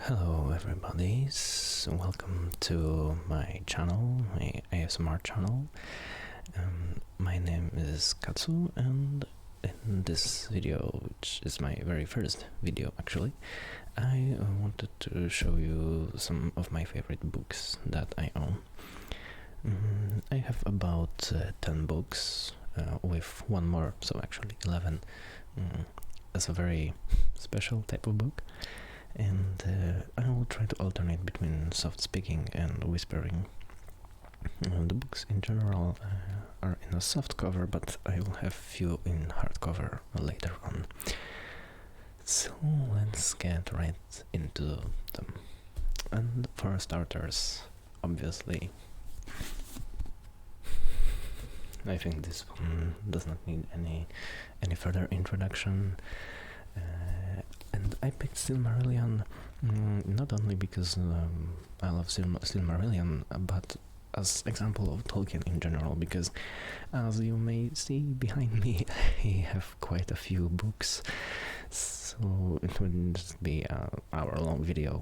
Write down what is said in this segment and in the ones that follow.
Hello everybody, welcome to my channel, my ASMR channel. My name is Katsu, and in this video, which is my very first video actually, I wanted to show you some of my favorite books that I own. I have about 10 books, with one more, so actually 11. As a very special type of book. And I will try to alternate between soft speaking and whispering. The books in general are in a soft cover, but I will have few in hardcover later on. So let's get right into them. And for starters, obviously, I think this one does not need any further introduction. And I picked Silmarillion not only because I love Silmarillion, but as example of Tolkien in general, because as you may see behind me, I have quite a few books, so it wouldn't just be an hour-long video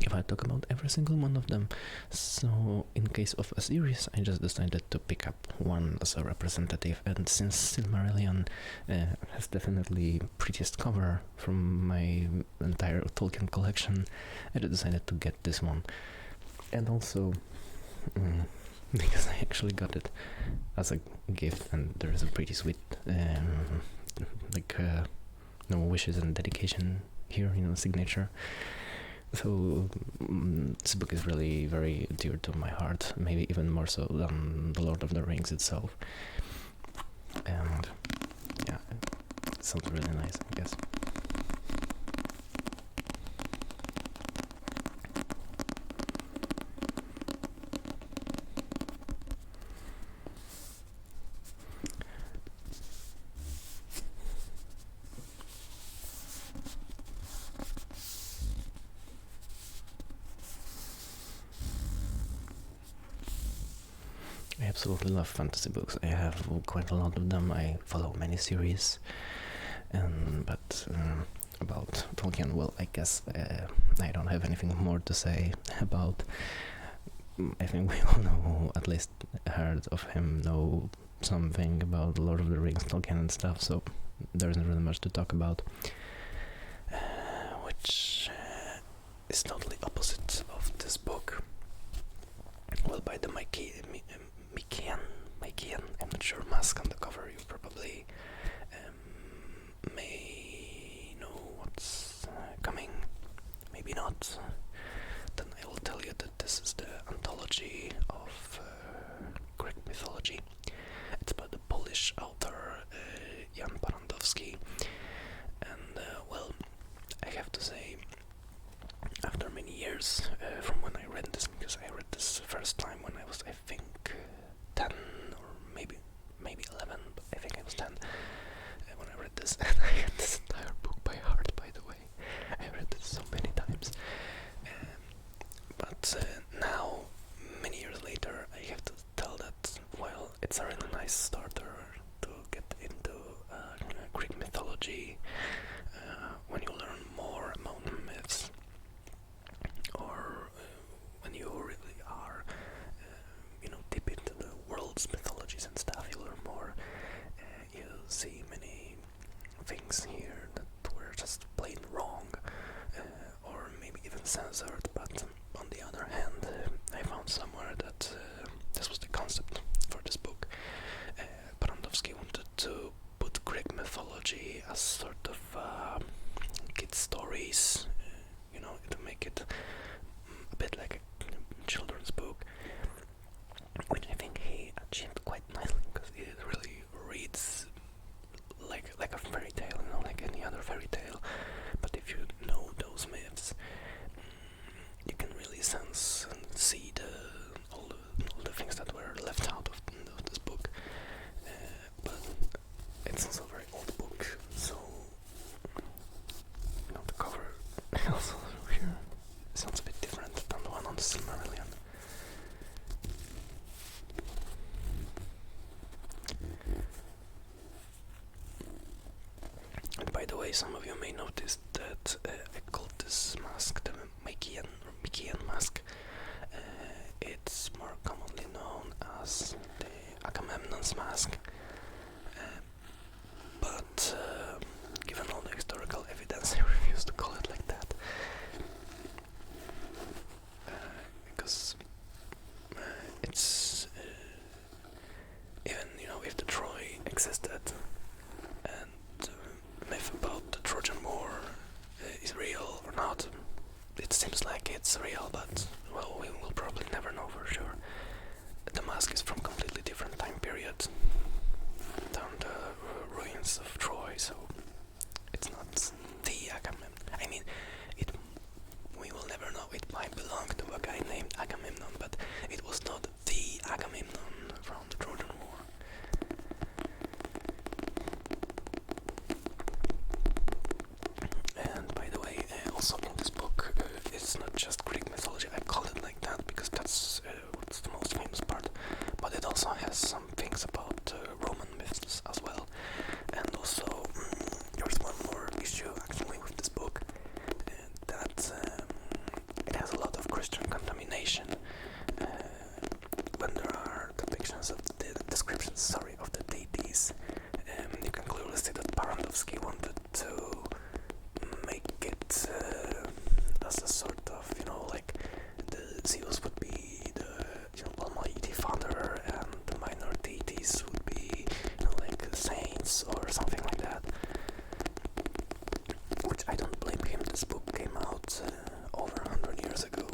if I talk about every single one of them. So in case of a series, I just decided to pick up one as a representative, and since Silmarillion has definitely prettiest cover from my entire Tolkien collection, I decided to get this one. And also because I actually got it as a gift, and there is a pretty sweet wishes and dedication here, signature. So this book is really very dear to my heart, maybe even more so than The Lord of the Rings itself. And yeah, it sounds really nice, I guess. I absolutely love fantasy books. I have quite a lot of them. I follow many series, but about Tolkien, well, I guess I don't have anything more to say about. I think we all know, at least heard of him, know something about Lord of the Rings, Tolkien and stuff, so there isn't really much to talk about, which is totally opposite of this book. Well, by the Mykian, I'm not sure, mask on the cover, you probably may know what's coming, maybe not. Then I will tell you that this is the Anthology of Greek mythology. It's by the Polish author Jan Parandowski, and well, I have to say, after many years from when I read this, because I read this first time when I was, I think, 10 or maybe 11, but I think I was 10 when I read this, and I had this entire book by heart, by the way. I read this so many times, but now, many years later, I have to tell that, well, it's a really nice starter to get into Greek mythology when you learn more about myths, or when you really are, deep into the world's mythologies and stuff, you learn more. You see many things here that were just plain wrong, or maybe even censored, but on the other hand, I found somewhere that this was the concept for this book. Parandowski wanted to put Greek mythology as sort of kid stories, to make it a bit like a children's book, which I think he achieved quite nicely, because it really reads like a fairy tale, like any other fairy tale. But if you know those myths, you can really sense and see all the things that were left out of this book. But it's also a very old book, so the cover is real or not. It seems like it's real, but well, we will probably never know for sure. The mask is from completely different time period, down the ruins of Troy, so it's not the Agamemnon. I mean, we will never know. It might belong to a guy named Agamemnon, but it was not the Agamemnon from the Trojan War. And by the way, also in this book, it's not just Greek mythology. I call it like that because that's what's the most famous part, but it also has some things about Roman myths as well. And also, there's one more issue actually with this book, that it has a lot of Christian contamination. When there are depictions of the descriptions, of the deities, you can clearly see that Parandowski wanted to make it as a sort of, like the Zeus would be the almighty father, and the minor deities would be like saints or something like that. Which I don't blame him. This book came out over 100 years ago,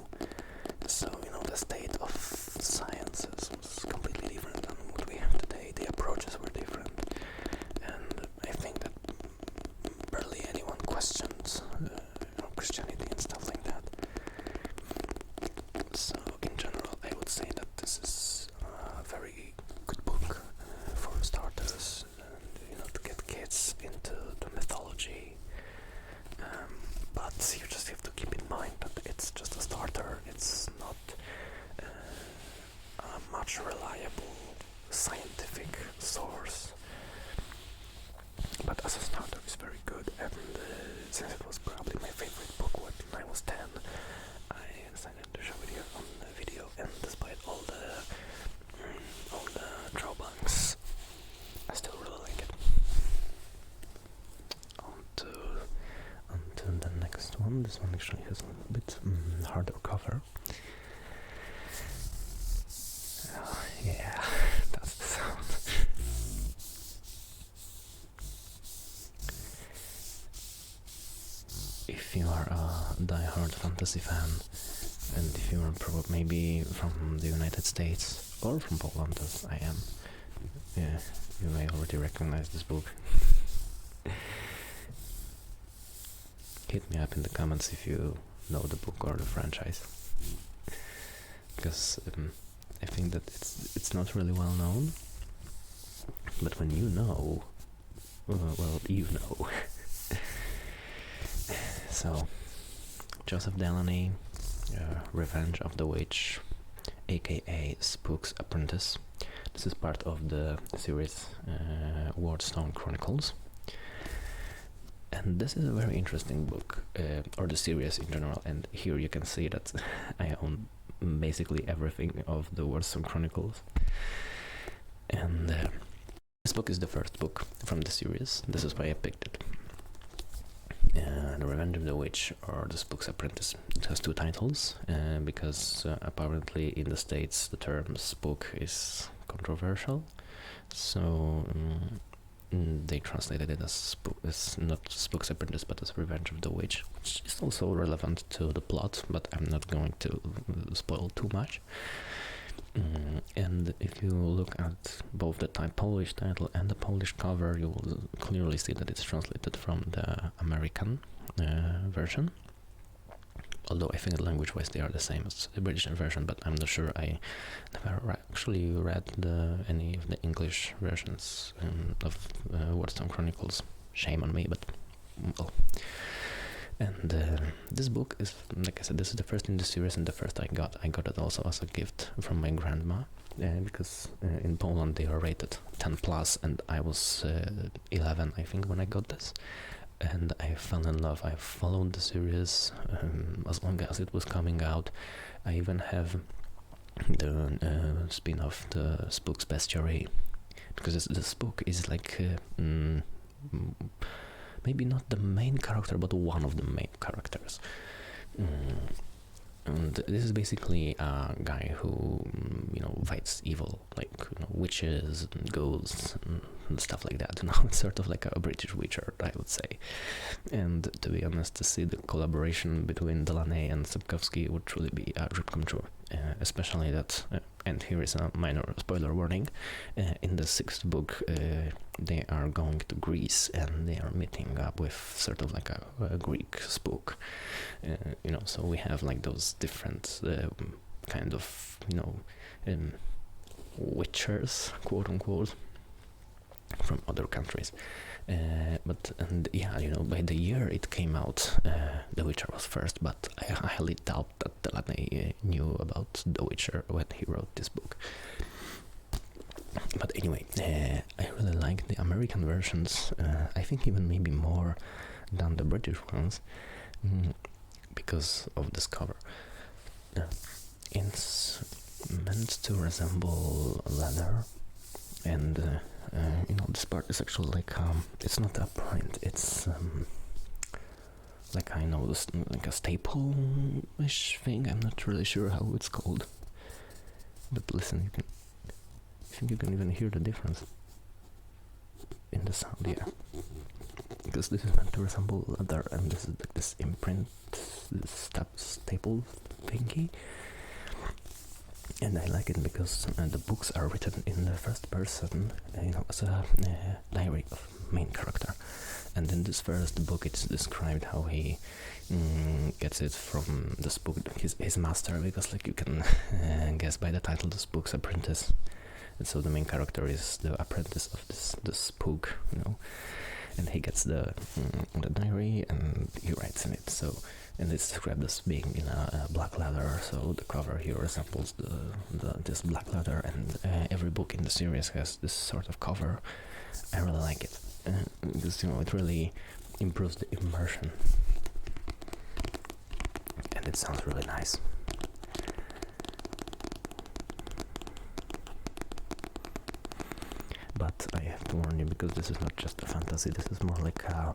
so the state of sciences was completely different than what we have today. The approaches were different, and I think that barely anyone questioned Christianity and stuff like that. So in general, I would say that this is a very good book for starters, and to get kids into the mythology. But you just have to keep in mind that it's just a starter. It's not a much reliable scientific source. But as a starter, it's very good. And since it was probably my favorite book when I was 10, I decided to show it here on the video. And despite all the drawbacks, I still really like it. On to the next one. This one actually has a bit harder cover. Yeah, that's the sound. If you are a die-hard fantasy fan, and if you are maybe from the United States or from Poland, as I am, you may already recognize this book. Hit me up in the comments if you know the book or the franchise, because I think that it's not really well known, but when you know, well, you know. So, Joseph Delaney, Revenge of the Witch, aka Spook's Apprentice. This is part of the series Wardstone Chronicles. And this is a very interesting book, or the series in general, and here you can see that I own basically everything of the Wardstone Chronicles. And this book is the first book from the series. This is why I picked it. The Revenge of the Witch, or the Spook's Apprentice. It has two titles, because apparently in the States the term spook is controversial, so they translated it as not Spook's Apprentice but as Revenge of the Witch, which is also relevant to the plot, but I'm not going to spoil too much. And if you look at both the Polish title and the Polish cover, you will clearly see that it's translated from the American version. Although I think language-wise they are the same as the British version, but I'm not sure. I never actually read any of the English versions of Wardstone Chronicles. Shame on me, but well. And this book is, like I said, this is the first in the series and the first I got. I got it also as a gift from my grandma, because in Poland they are rated 10+, and I was 11, I think, when I got this. And I fell in love. I followed the series as long as it was coming out. I even have the spin-off, the Spook's Bestiary, because the Spook is like maybe not the main character, but one of the main characters. And this is basically a guy who, fights evil, like witches and ghosts and stuff like that. It's sort of like a British Witcher, I would say. And to be honest, to see the collaboration between Delaney and Sapkowski would truly be a dream come true. Especially that, and here is a minor spoiler warning, in the sixth book they are going to Greece and they are meeting up with sort of like a Greek spook. So we have like those different kind of, witchers, quote unquote, from other countries. By the year it came out, The Witcher was first, but I highly doubt that Delaney knew about The Witcher when he wrote this book. But anyway, I really like the American versions, I think even maybe more than the British ones, because of this cover. It's meant to resemble leather, and this part is actually like it's not a print, it's like like a staple-ish thing. I'm not really sure how it's called, but listen, I think you can even hear the difference in the sound, yeah, because this is meant to resemble leather, and this is like this imprint, this staple thingy. And I like it because the books are written in the first person, as a diary of main character. And in this first book, it's described how he gets it from the spook, his master, because like you can guess by the title, the spook's apprentice. And so the main character is the apprentice of this spook, and he gets the diary and he writes in it. So, and it's described as being in a black leather, so the cover here resembles this black leather, and every book in the series has this sort of cover. I really like it, because it really improves the immersion, and it sounds really nice. But I have to warn you, because this is not just a fantasy, this is more like a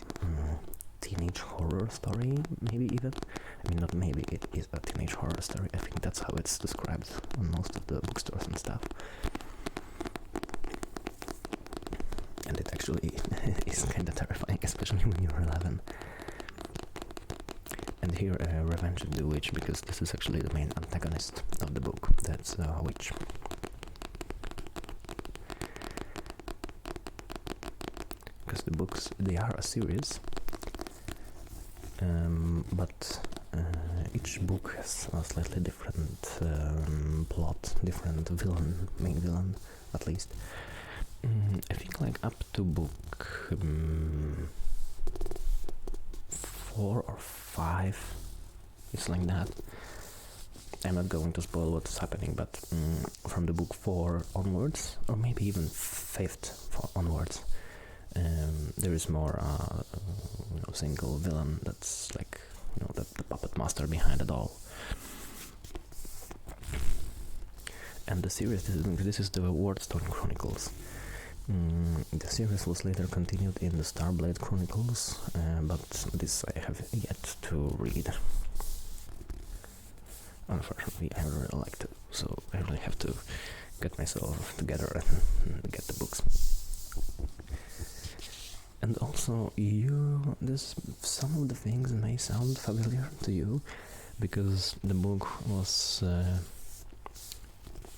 teenage horror story, maybe even. I mean, not maybe, it is a teenage horror story. I think that's how it's described on most of the bookstores and stuff. And it actually is kind of terrifying, especially when you're 11. And here, Revenge of the Witch, because this is actually the main antagonist of the book. That's a witch. Because the books, they are a series, but each book has a slightly different plot, different villain, main villain, at least. I think like up to book 4 or 5, it's like that. I'm not going to spoil what's happening, but from the book 4 onwards, or maybe even 5th onwards, there is more single villain that's like the puppet master behind it all. And the series, this is the Wardstone Chronicles. The series was later continued in the Starblade Chronicles, but this I have yet to read. Unfortunately, I really like to, so I really have to get myself together and get the books. And also, some of the things may sound familiar to you, because the book was,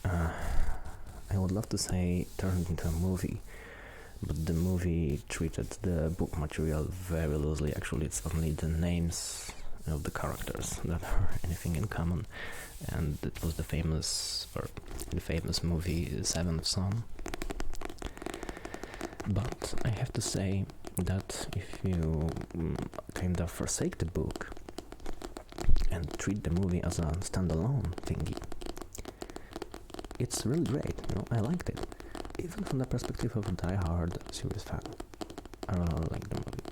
I would love to say, turned into a movie, but the movie treated the book material very loosely. Actually, it's only the names of the characters that have anything in common, and it was the famous movie Seventh Son. But I have to say that if you kind of forsake the book and treat the movie as a standalone thingy, it's really great. I liked it, even from the perspective of a die-hard series fan. I really like the movie.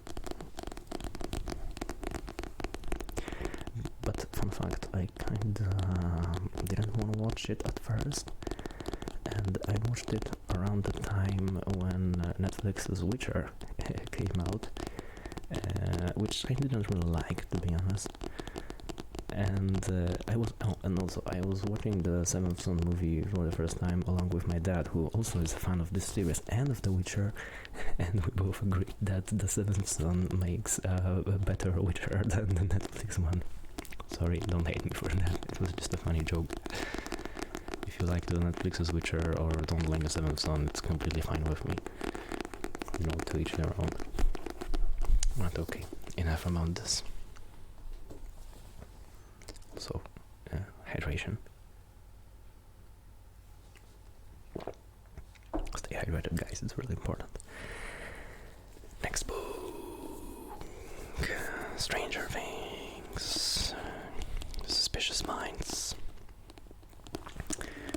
But fun fact, I kinda didn't want to watch it at first, and I watched it around the time when Netflix's Witcher came out, which I didn't really like, to be honest. And and also I was watching the Seventh Son movie for the first time along with my dad, who also is a fan of this series and of The Witcher, and we both agreed that the Seventh Son makes a better Witcher than the Netflix one. Sorry, don't hate me for that. It was just a funny joke. If you like the Netflix's Witcher or don't like the Seventh Son, it's completely fine with me. You know, to each their own. But okay, enough about this. So, hydration. Stay hydrated, guys, it's really important. Next book, Stranger Things, Suspicious Minds.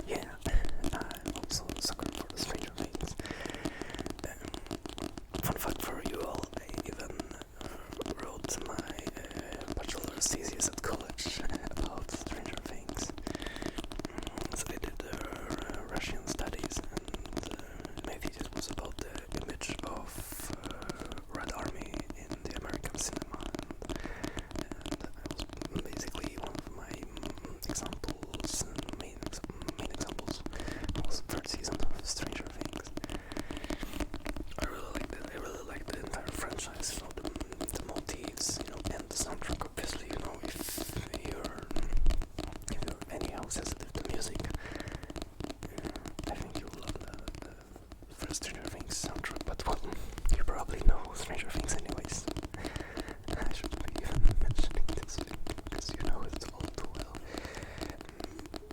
Yeah, I'm also a sucker for the Stranger Things. Fun fact for you all, I even wrote my bachelor's thesis at college about Stranger Things. So I did Russian studies, and my thesis was about the image of Red Army in the American cinema, and I was basically one of my examples, main examples was third season of Stranger Things. I really liked it. I really liked the entire franchise, you know, the motifs, you know, and the soundtrack. Obviously, you know, if you're anyhow sensitive to music, I think you'll love the first Stranger Things soundtrack. But well, you probably know Stranger Things anyways. I shouldn't be even mentioning this because you know it all too well.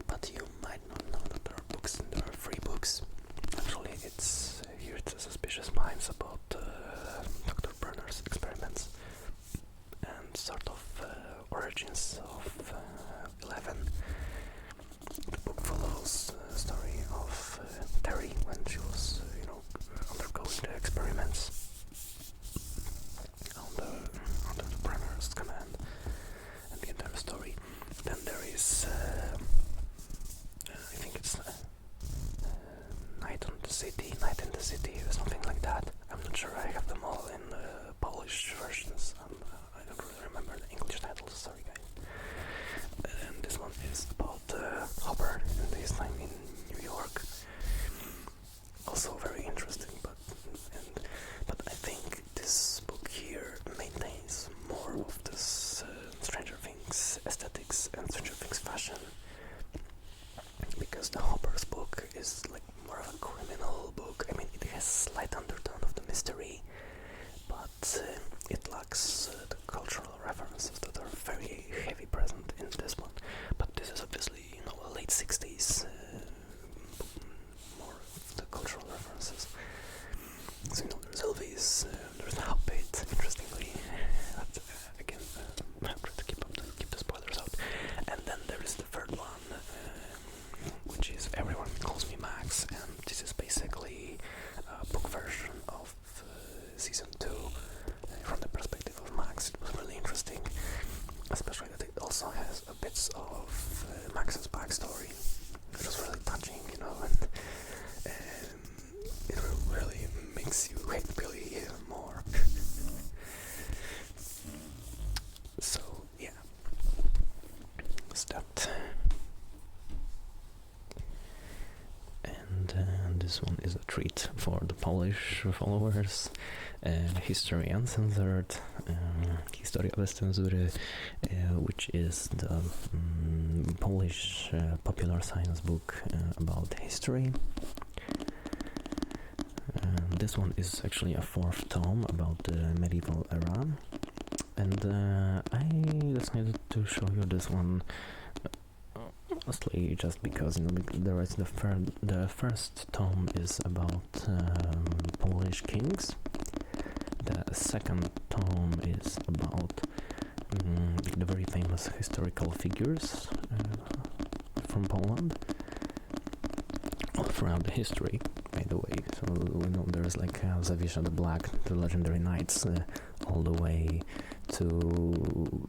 But you might not know that there are books, and there are 3 books. Actually, it's here it's a Suspicious Minds about Dr. Brenner's experiments and sort of origins of 11. The book follows the story of Terry when she was, you know, undergoing the experiments under the Brenner's command, and the entire story. Then there is, I think it's Night in the City, or something like that. I'm not sure. I have them all in Polish versions. I don't really remember the English titles. Sorry, guys. And this one is about Hopper, and this time in New York. Also very interesting, but I think this book here maintains more of this Stranger Things aesthetics and Stranger Things fashion, because the Hopper's book is like more of a criminal book. I mean, it has a slight undertone of the mystery, but it lacks the cultural references that are very heavy present in this one. But this is obviously, you know, a late 60s, more of the cultural references. So, you know, there's Elvis, there's the Hobbit, interestingly. But again, I'm trying to keep the spoilers out. And then there is the third one, which is Everyone Calls Me Max, and this is basically a book version of season 2 from the perspective of Max. It was really interesting, especially that it also has a bits of Max's backstory, which was really touching, you know, and it really makes you hate Billy even more. So yeah, that's that. And this one is a treat for the Polish followers. History Uncensored, Historia bez cenzury, which is the Polish popular science book about history. This one is actually a 4th tome about the medieval era, and I decided to show you this one mostly just because, you know, the first tome is about Polish kings. The second tome is about the very famous historical figures from Poland all throughout the history, by the way. So we know there's like Zawisza the Black, the legendary knights, all the way to,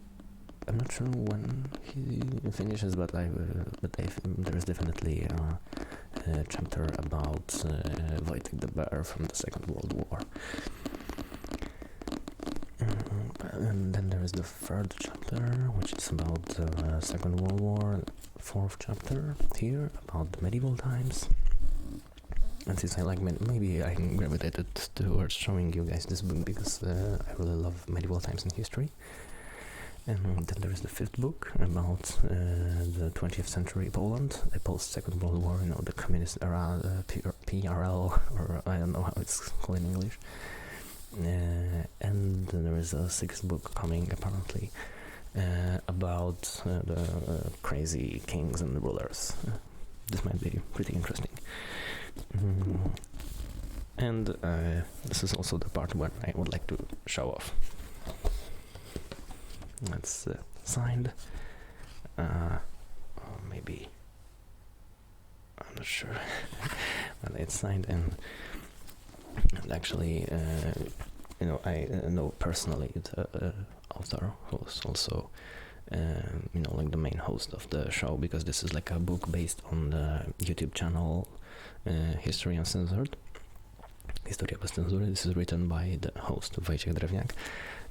I'm not sure when he finishes, but there's definitely a chapter about Wojtek the Bear from the Second World War. and then there is the third chapter, which is about the Second World War. Fourth chapter here about the medieval times. And since I like maybe I gravitated towards showing you guys this book because I really love medieval times in history. And then there is the fifth book about the 20th century Poland, the post-Second World War, the communist era, PRL, or I don't know how it's called in English. And then there is a sixth book coming, apparently, about the crazy kings and rulers. This might be pretty interesting. And this is also the part where I would like to show off. That's signed. Maybe I'm not sure, but it's signed, and actually, I know personally the author, who's also, like the main host of the show, because this is like a book based on the YouTube channel History Uncensored. Historia bez cenzury. This is written by the host, Wojciech Drewniak.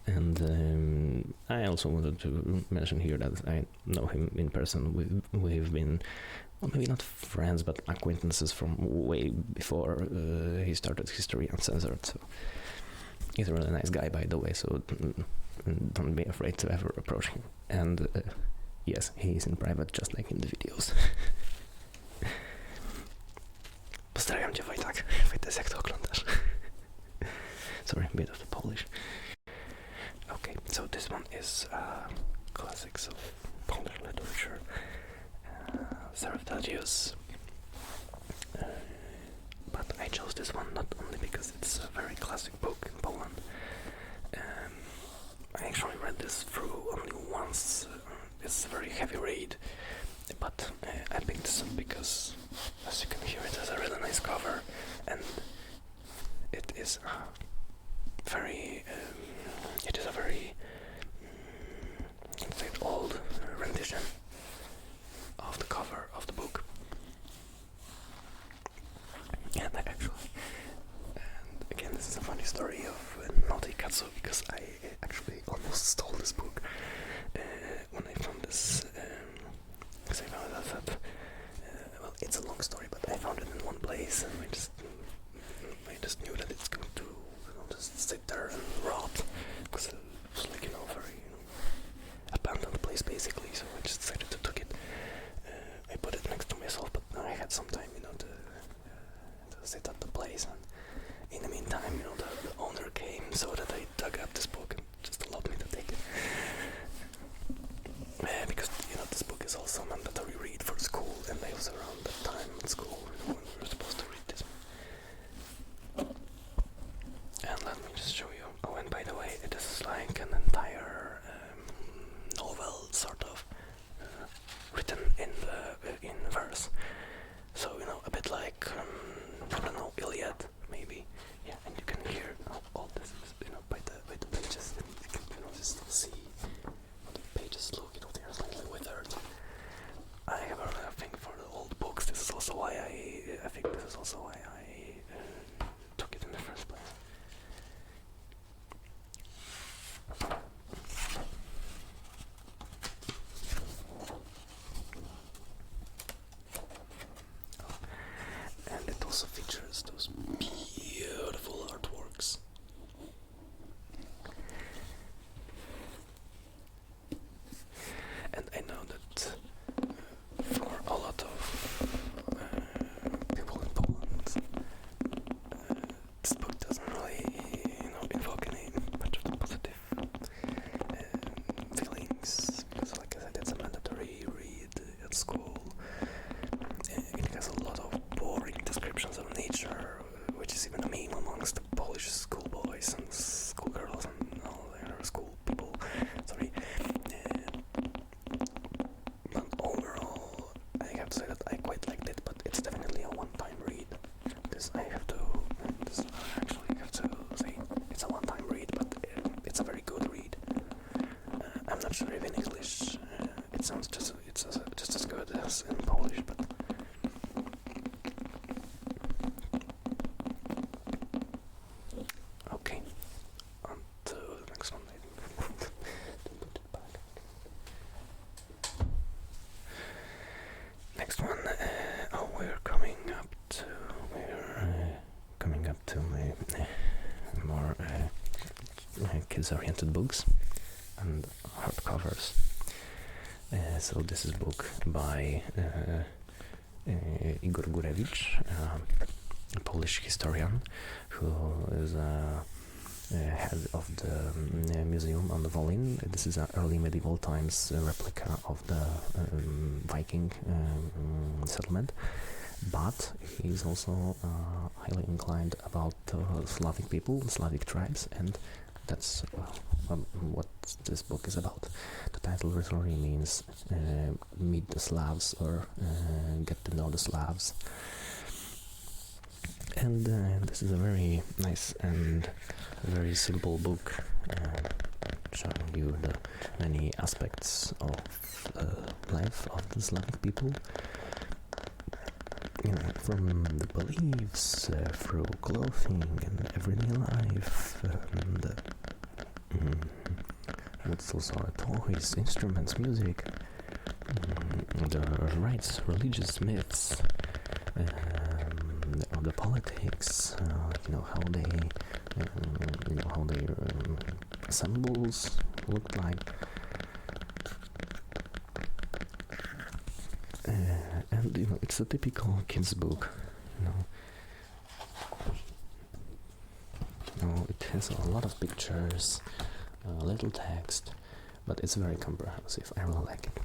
And I also wanted to mention here that I know him in person. We've been, well, maybe not friends, but acquaintances from way before he started History Uncensored. So he's a really nice guy, by the way, so don't be afraid to ever approach him. And yes, he is in private, just like in the videos. Pozdrawiam cię, Wojtek. Wojtek, jak to oglądasz? Sorry, a bit of the Polish. Okay, so this one is classics of Polish literature. Servdagius. But I chose this one not only because it's a very classic book in Poland. I actually read this through only once. It's a very heavy read, but I picked this up because, as you can hear, it has a really nice cover, and it is very old rendition of the cover of the book. And again, this is a funny story of Naughty Katsu, because I actually almost stole this book when I found this, because I found out that, well, it's a long story, but I found it in one place, and I just knew that it's going to just sit there and rot, because it was like, very abandoned place basically, so I just decided to take it. I put it next to myself, but I had some time, to sit at the place, and in the meantime, the owner came so that I dug up this book and just allowed me to take it. Because, this book is also mandatory read for school, and I was around that time at school when we were supposed to read this. And let me just show you. Oh, and by the way, it is like an entire novel, sort of, written in verse. So, a bit like, I don't know, Iliad, maybe. Yeah, and you can hear all this, by the pages, and you can, just see how the pages look, they're slightly withered. I have a thing for the old books. This is also why I think this is also why I took it in the first place. And it also features those beautiful artworks. And I know that for a lot of people in Poland, this book doesn't really, evoke any much of the positive feelings, because, like I said, it's a mandatory read at school. It has a lot of boring descriptions of nature, which is even a meme amongst the Polish schoolboys and schoolgirls and all the other school people. Sorry. kids-oriented books and hardcovers. So this is a book by Igor Gurewicz, a Polish historian who is head of the museum on the Volyn. This is an early medieval times replica of the Viking settlement, but he's also highly inclined about Slavic people, Slavic tribes, and that's what this book is about. The title literally means meet the Slavs, or get to know the Slavs. And this is a very nice and very simple book, showing you the many aspects of life of the Slavic people, from the beliefs through clothing and everyday life, and what's also toys, instruments, music, the rites, religious myths, the politics, how their symbols looked like, and it's a typical kids book. It has a lot of pictures, little text, but it's very comprehensive. I really like it.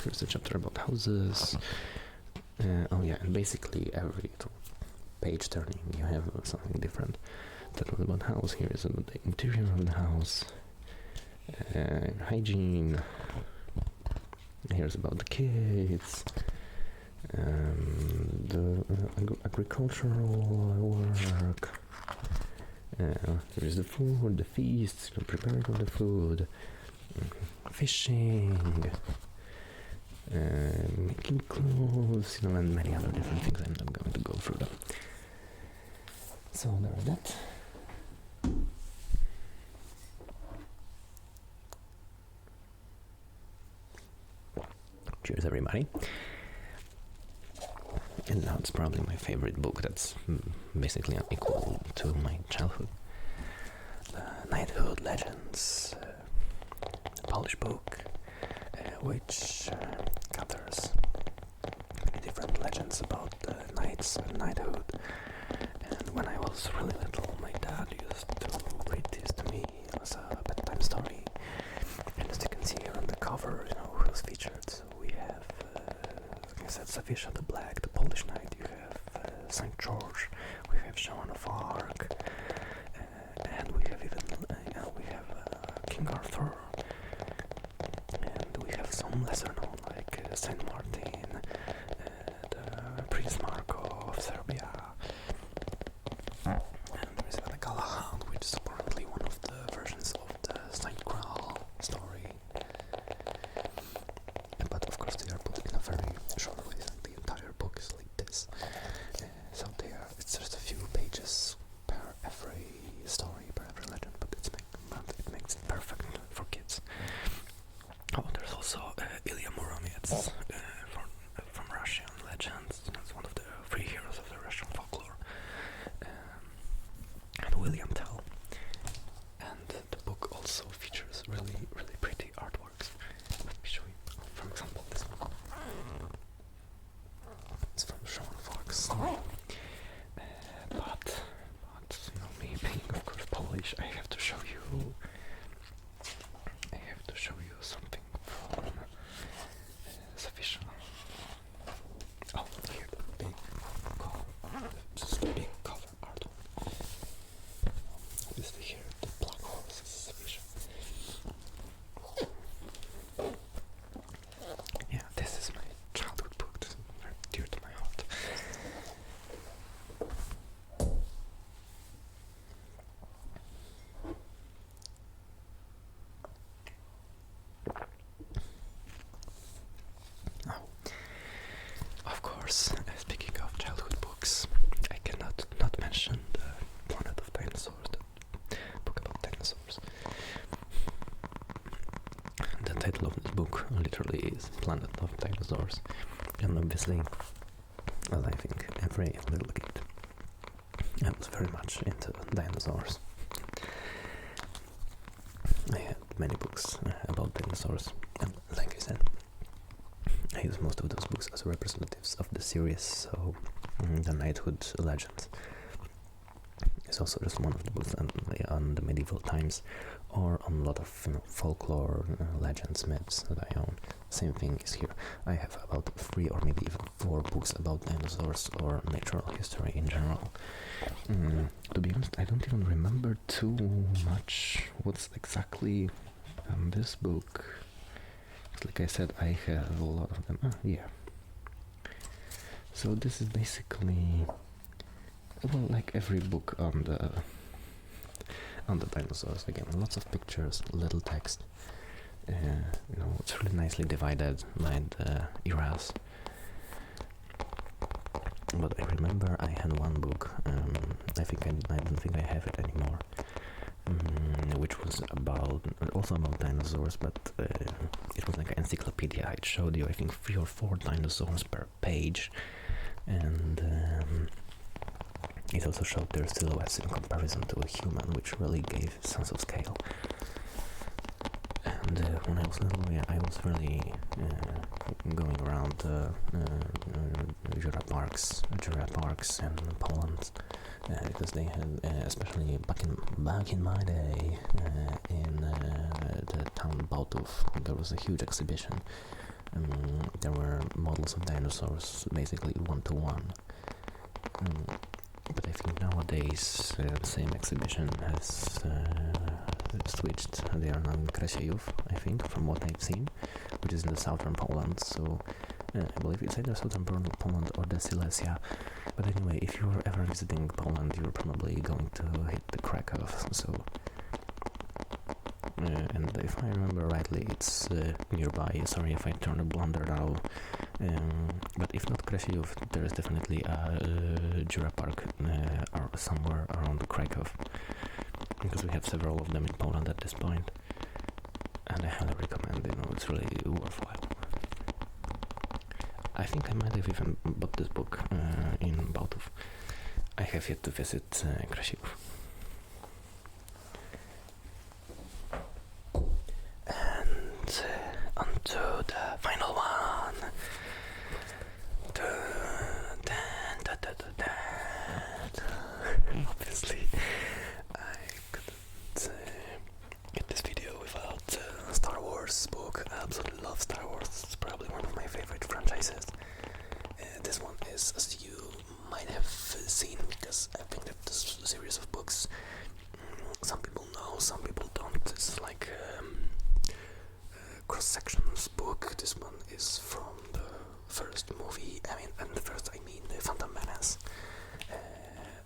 Here's a chapter about houses. And basically every page turning you have something different. That was about house. Here is about the interior of the house, hygiene. Here's about the kids, the agricultural work. Here is the food, the feasts, the preparing of the food, fishing, making clothes, and many other different things. I'm not going to go through them. So there is that. Cheers, everybody. And now it's probably my favorite book that's basically equal to my childhood. Knighthood Legends, a Polish book, which gathers many different legends about knights and knighthood. And when I was really little, my dad used to read this to me as a bedtime story. And as you can see here on the cover, who's featured. So we have, like I said, Savisha the Black, the Polish knight. You have Saint George. We have Joan of Arc, and we have even King Arthur. And we have some lesser known, like Saint Martin, the Prince Marco of Serbia. And there is the Galahad, which is apparently one of the versions of the Saint Graal story. But of course they are put in a very short way, and the entire book is like this. So it's just a few pages per every story, per every legend, but it makes it perfect for kids. Oh, there's also Ilya Muromets from Russian legends. It's one of the three heroes of the Russian folklore. And William Tell. And the book also features really, really pretty artworks. Let me show you. For example, this one. It's from Joan of Arc's. But me being of course Polish, I have to show you something from Savisha. Oh, here the big cover, just big cover artwork. Obviously here the black horse is Savisha. Yeah, this is my childhood book. This is very dear to my heart. Of course, speaking of childhood books, I cannot not mention the Planet of Dinosaurs, the book about dinosaurs. The title of this book literally is Planet of Dinosaurs, and obviously, as I think every little kid, I was very much into dinosaurs. I had many books about dinosaurs, and like I said, I use most of those books as representatives of the series, so the knighthood legends is also just one of the books on the medieval times, or on a lot of folklore, legends, myths that I own. Same thing is here. I have about 3 or maybe even 4 books about dinosaurs or natural history in general. To be honest, I don't even remember too much what's exactly on this book. Like I said, I have a lot of them. Yeah. So this is basically, well, like every book on the dinosaurs. Again, lots of pictures, little text. It's really nicely divided by the eras. But I remember I had one book. I don't think I have it anymore. Which was also about dinosaurs, but it was like an encyclopedia. It showed you, I think, 3 or 4 dinosaurs per page, and it also showed their silhouettes in comparison to a human, which really gave a sense of scale. And when I was little, I was really going around giraffe parks in Poland, because they had, especially back in my day, in the town Bałtów, there was a huge exhibition. There were models of dinosaurs, basically 1-to-1. But I think nowadays the same exhibition has switched. They are now in Krasiejów, I think, from what I've seen, which is in the southern Poland. So I believe it's either southern Poland or the Silesia. But anyway, if you're ever visiting Poland, you're probably going to hit the Krakow. So, and if I remember rightly, it's nearby. Sorry if I turn a blunder now. But if not Krasiejów, there is definitely a Jura Park or somewhere around Krakow, because we have several of them in Poland at this point, and I highly recommend. It's really worthwhile. I think I might have even bought this book in Bałtów. I have yet to visit Krasiejów. And onto the final one. Obviously, I couldn't get this video without a Star Wars book. I absolutely love Star Wars. It's probably one of my favorite franchises. This one is, as you might have seen, because I think that this series of books, some people know, some people don't. It's like cross-sections book. This one is from the first movie. I mean the Phantom Menace.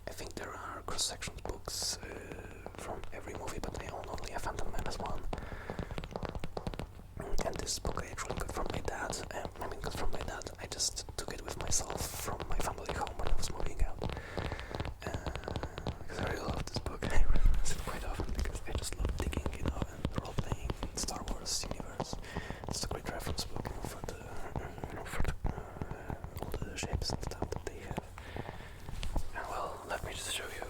I think there are cross-section books from every movie, but I own only a Phantom Menace one. And this book I actually got from my dad. I just took it with myself from my family home when I was moving out. Because I really love this book. I reference it quite often because I just love digging, and role-playing in Star Wars universe. It's a great reference book, for all the shapes and stuff that they have. And well, let me just show you.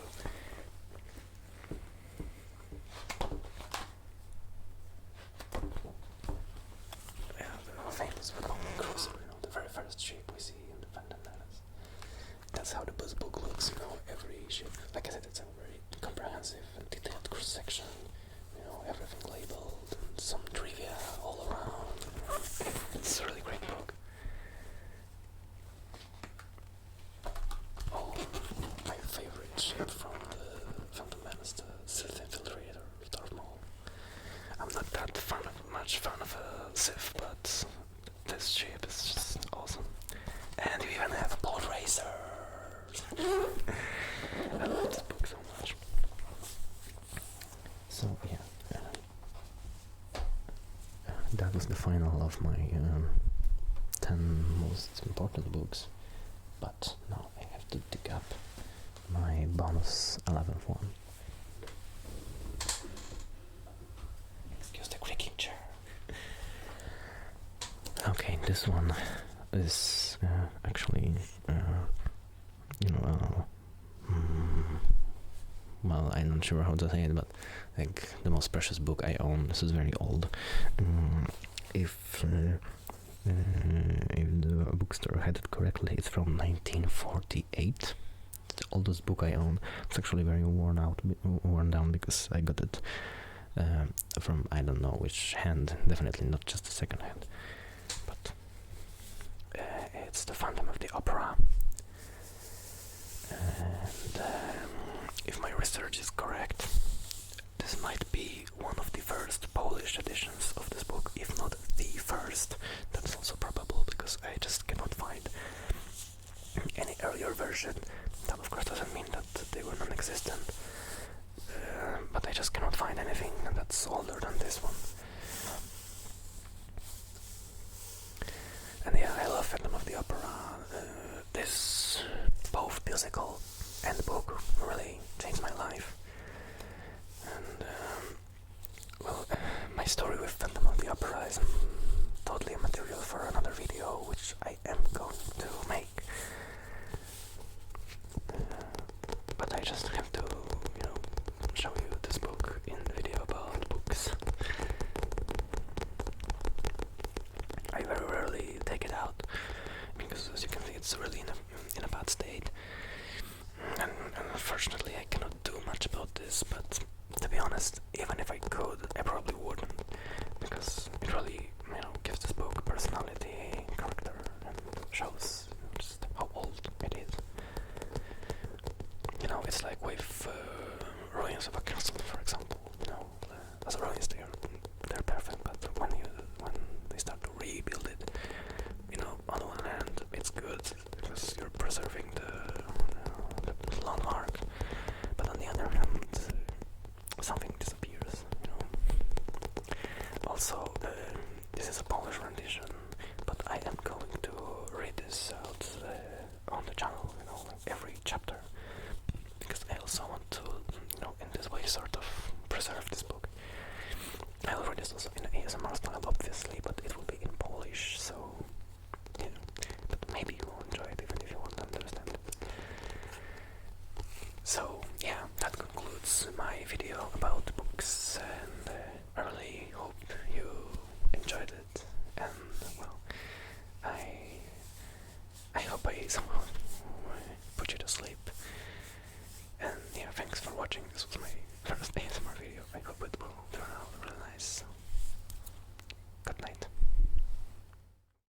The famous Common Cruiser, the very first ship we see in the Phantom Menace. That's how the book looks, every ship. Like I said, it's a very comprehensive and detailed cross-section, everything labeled, and some trivia all around. It's a really great book. Oh, my favorite ship from the Phantom Menace, the Sith Infiltrator, Darth Maul. I'm not that much fan of a Sith, but this ship is just awesome. And you even have pod racers. I love this book so much. So yeah, that was the final of my 10 most important books. But now I have to dig up my bonus 11th one. Excuse the creaking chair. Okay, this one is actually, well, I'm not sure how to say it, but like the most precious book I own. This is very old. If the bookstore had it correctly, it's from 1948. It's the oldest book I own. It's actually very worn down because I got it from I don't know which hand. Definitely not just the second hand. But it's The Phantom of the Opera. And if my research is correct, this might be one of the first Polish editions of this book, if not the first. That's also probable because I just cannot find any earlier version. That of course doesn't mean that they were non-existent, but I just cannot find anything that's older than this one. And yeah, I love Phantom of the Opera. This both musical and book really changed my life. And well, my story with Phantom of the Opera is totally material for another video, which I am going to make. But I just have to, show you this book in the video about books. I very rarely take it out because, as you can see, it's really in a bad state. And unfortunately, I cannot do much about this. But to be honest, even if I could, I probably wouldn't, because it really, gives this book personality, character, and shows just how old it is. It's like with ruins of a castle, for example. As ruins, they're perfect, but when they start to rebuild it, on the one hand, it's good because you're preserving the landmark, but on the other hand, something disappears. Also, this is a Polish rendition, but I am going to read this out on the channel, every chapter, because I also want to, in this way, sort of preserve this book. I'll read this also in ASMR style, obviously, but it will be in Polish, so, but maybe you will enjoy it, even if you won't understand it. So, yeah, that concludes my video about books, and I really hope you enjoyed it, and, well, I hope I somehow put you to sleep. And yeah, thanks for watching. This was my